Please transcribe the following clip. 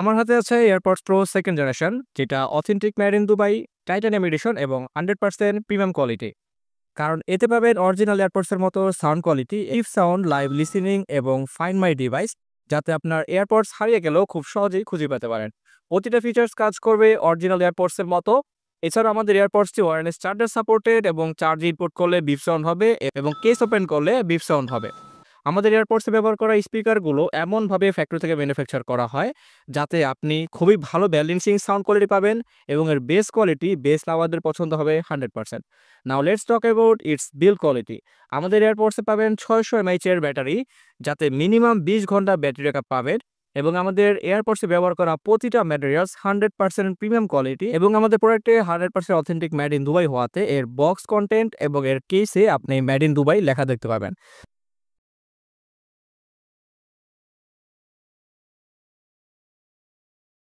আমার হাতে আছে এয়ারপডস প্রো সেকেন্ড জেনারেশন, যেটা authentic made in Dubai, titanium edition এবং 100% প্রিমিয়াম কোয়ালিটি। কারণ এতে পাবেন অরিজিনাল এয়ারপডসের মতো sound quality, if sound, live listening এবং ফাইন্ড মাই ডিভাইস, যাতে আপনার এয়ারপডস হারিয়ে গেলেও খুব সহজেই খুঁজে পেতে পারেন। প্রতিটা ফিচার্স কাজ করবে অরিজিনাল এয়ারপডসের মতো। এছাড়া আমাদের এয়ারপডসটি ওয়্যারলেস চার্জার সাপোর্টেড, এবং চার্জ ইনপুট করলে বিপ সাউন্ড হবে এবং কেস ওপেন করলে বিপ সাউন্ড হবে। আমাদের এয়ারপডসে ব্যবহার করা স্পিকারগুলো এমনভাবে ফ্যাক্টরি থেকে ম্যানুফ্যাকচার করা হয় যাতে আপনি খুবই ভালো ব্যালেন্সিং সাউন্ড কোয়ালিটি পাবেন, এবং এর বেস কোয়ালিটি বেস লাভারদের পছন্দ হবে 100%। Now let's talk about it's build quality. আমাদের এয়ারপডসে পাবেন 600 mAh এর ব্যাটারি, যাতে মিনিমাম 20 ঘন্টা ব্যাটারি ব্যাকআপ পাবেন। এবং আমাদের এয়ারপডসে ব্যবহার করা প্রতিটা ম্যাটেরিয়ালস 100% প্রিমিয়াম কোয়ালিটি, এবং আমাদের প্রোডাক্টে 100% অথেন্টিক মেড ইন দুবাই হওয়াতে এর বক্স কন্টেন্ট এবং এর কেসে আপনি মেড ইন দুবাই লেখা দেখতে পাবেন।